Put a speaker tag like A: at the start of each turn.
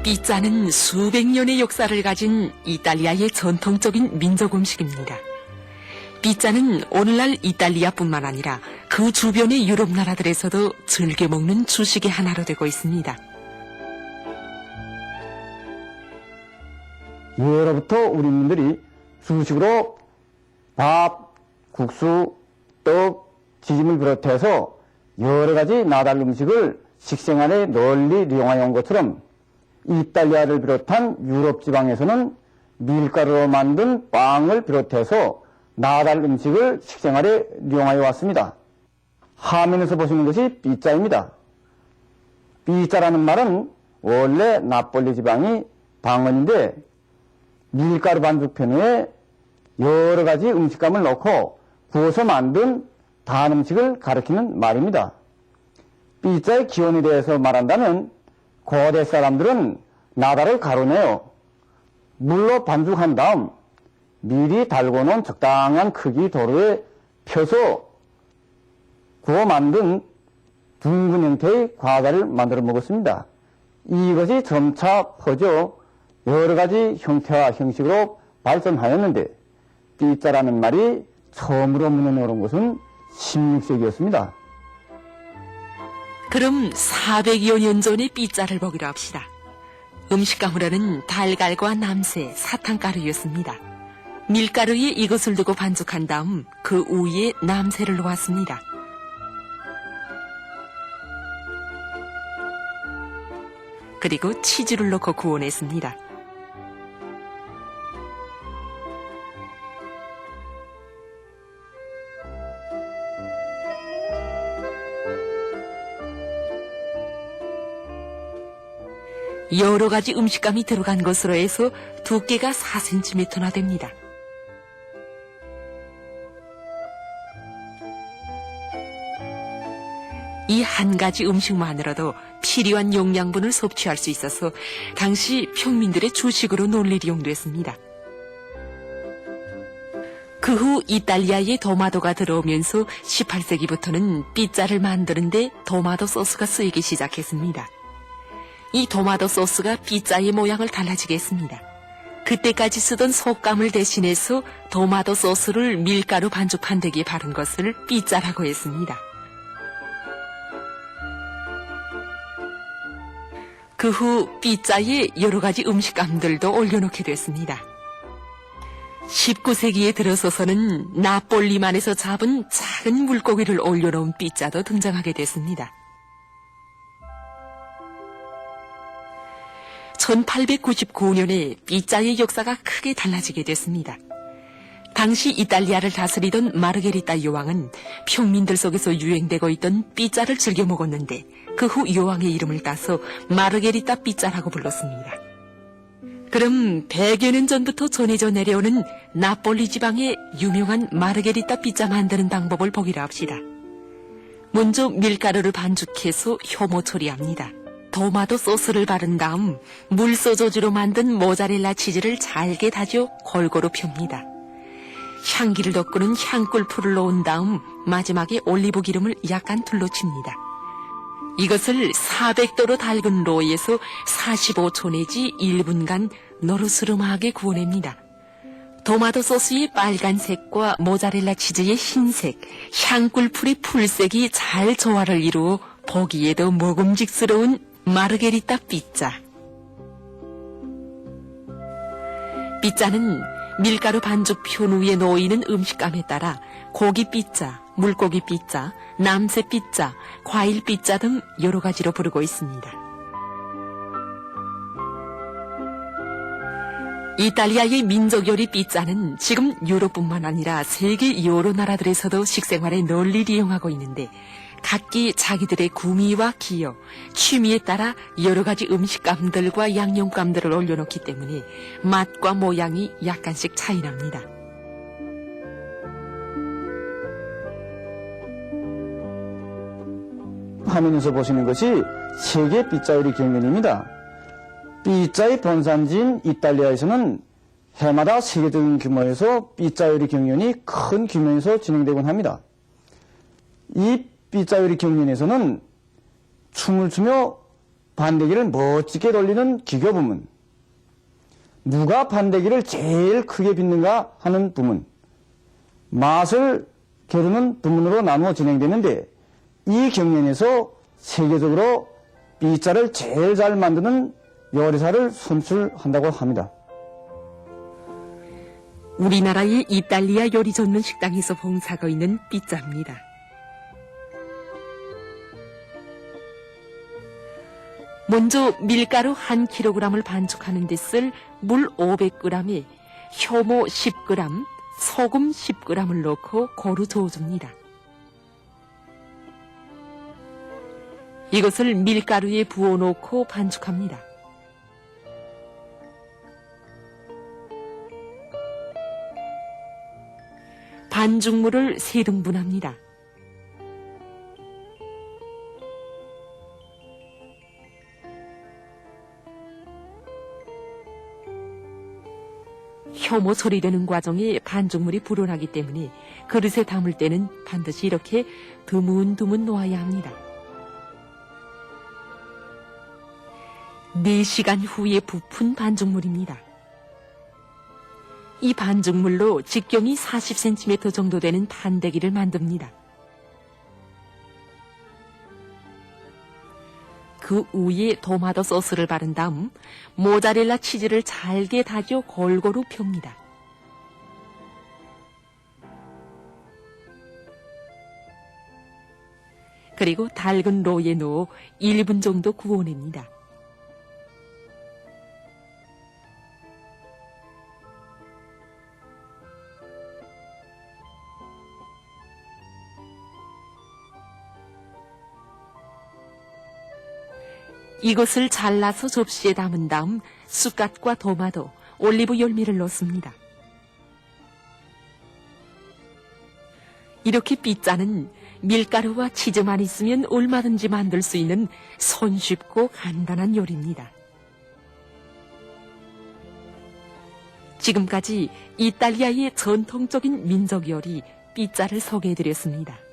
A: 피자는 수백 년의 역사를 가진 이탈리아의 전통적인 민족 음식입니다. 피자는 오늘날 이탈리아뿐만 아니라 그 주변의 유럽 나라들에서도 즐겨 먹는 주식의 하나로 되고 있습니다.
B: 예로부터 우리 민들이 주식으로 밥, 국수, 떡, 지짐을 비롯해서 여러 가지 나달 음식을 식생활에 널리 이용하여 온 것처럼 이탈리아를 비롯한 유럽 지방에서는 밀가루로 만든 빵을 비롯해서 나달 음식을 식생활에 이용하여 왔습니다. 화면에서 보시는 것이 피자입니다. 피자라는 말은 원래 나폴리 지방이 방언인데 밀가루 반죽팬에 여러 가지 음식감을 넣고 구워서 만든 단 음식을 가리키는 말입니다. 피자의 기원에 대해서 말한다면 고대 사람들은 나달을 가루내어 물로 반죽한 다음 미리 달궈 놓은 적당한 크기 도로에 펴서 구워 만든 둥근 형태의 과자를 만들어 먹었습니다. 이것이 점차 퍼져 여러 가지 형태와 형식으로 발전하였는데 피자라는 말이 처음으로 문에 나온 것은 16세기였습니다.
A: 그럼 400여 년 전의 피자를 보기로 합시다. 음식가루는 달걀과 남새, 사탕가루였습니다. 밀가루에 이것을 두고 반죽한 다음 그 위에 남새를 놓았습니다. 그리고 치즈를 넣고 구워냈습니다. 여러 가지 음식감이 들어간 것으로 해서 두께가 4cm나 됩니다. 이 한 가지 음식만으로도 필요한 영양분을 섭취할 수 있어서 당시 평민들의 주식으로 널리 이용됐습니다. 그 후 이탈리아에 토마토가 들어오면서 18세기부터는 피자를 만드는데 토마토 소스가 쓰이기 시작했습니다. 이 토마토 소스가 피자의 모양을 달라지게 했습니다. 그때까지 쓰던 속감을 대신해서 토마토 소스를 밀가루 반죽 판대기에 바른 것을 피자라고 했습니다. 그 후 피자에 여러 가지 음식감들도 올려놓게 됐습니다. 19세기에 들어서서는 나폴리만에서 잡은 작은 물고기를 올려놓은 피자도 등장하게 됐습니다. 1899년에 피자의 역사가 크게 달라지게 됐습니다. 당시 이탈리아를 다스리던 마르게리타 여왕은 평민들 속에서 유행되고 있던 피자를 즐겨 먹었는데 그 후 여왕의 이름을 따서 마르게리타 피자라고 불렀습니다. 그럼 100여 년 전부터 전해져 내려오는 나폴리 지방의 유명한 마르게리타 피자 만드는 방법을 보기로 합시다. 먼저 밀가루를 반죽해서 효모 처리합니다. 토마토 소스를 바른 다음 물소저주로 만든 모짜렐라 치즈를 잘게 다져 골고루 펴니다. 향기를 돋구는 향꿀풀을 넣은 다음 마지막에 올리브 기름을 약간 둘러칩니다. 이것을 400도로 달군 로에서 45초 내지 1분간 노르스름하게 구워냅니다. 토마토 소스의 빨간색과 모짜렐라 치즈의 흰색, 향꿀풀의 풀색이 잘 조화를 이루어 보기에도 먹음직스러운 마르게리타 피자. 피자는 밀가루 반죽 편 위에 놓이는 음식감에 따라 고기 피자, 물고기 피자, 남새 피자, 과일 피자 등 여러 가지로 부르고 있습니다. 이탈리아의 민족 요리 피자는 지금 유럽뿐만 아니라 세계 여러 나라들에서도 식생활에 널리 이용하고 있는데 각기 자기들의 구미와 기호, 취미에 따라 여러 가지 음식감들과 양념감들을 올려놓기 때문에 맛과 모양이 약간씩 차이납니다.
B: 화면에서 보시는 것이 세계 피자 요리 경연입니다. 피자의 본산지인 이탈리아에서는 해마다 세계적인 규모에서 피자 요리 경연이 큰 규모에서 진행되곤 합니다. 이 피자 요리 경연에서는 춤을 추며 반대기를 멋지게 돌리는 기교 부문, 누가 반대기를 제일 크게 빚는가 하는 부문, 맛을 겨루는 부문으로 나누어 진행되는데, 이 경연에서 세계적으로 삐자를 제일 잘 만드는 요리사를 선출한다고 합니다.
A: 우리나라의 이탈리아 요리 전문 식당에서 봉사하고 있는 삐자입니다. 먼저 밀가루 1kg을 반죽하는 데 쓸 물 500g에 효모 10g, 소금 10g을 넣고 고루 저어줍니다. 이것을 밀가루에 부어놓고 반죽합니다. 반죽물을 3등분합니다. 효모 처리되는 과정에 반죽물이 불어나기 때문에 그릇에 담을 때는 반드시 이렇게 드문드문 놓아야 합니다. 4시간 후에 부푼 반죽물입니다. 이 반죽물로 직경이 40cm 정도 되는 판대기를 만듭니다. 그 위에 토마토 소스를 바른 다음 모짜렐라 치즈를 잘게 다져 골고루 펴니다. 그리고 달근 로에 넣어 1분 정도 구워냅니다. 이것을 잘라서 접시에 담은 다음 쑥갓과 토마토, 올리브 열매를 넣습니다. 이렇게 삐자는 밀가루와 치즈만 있으면 얼마든지 만들 수 있는 손쉽고 간단한 요리입니다. 지금까지 이탈리아의 전통적인 민족 요리 삐자를 소개해드렸습니다.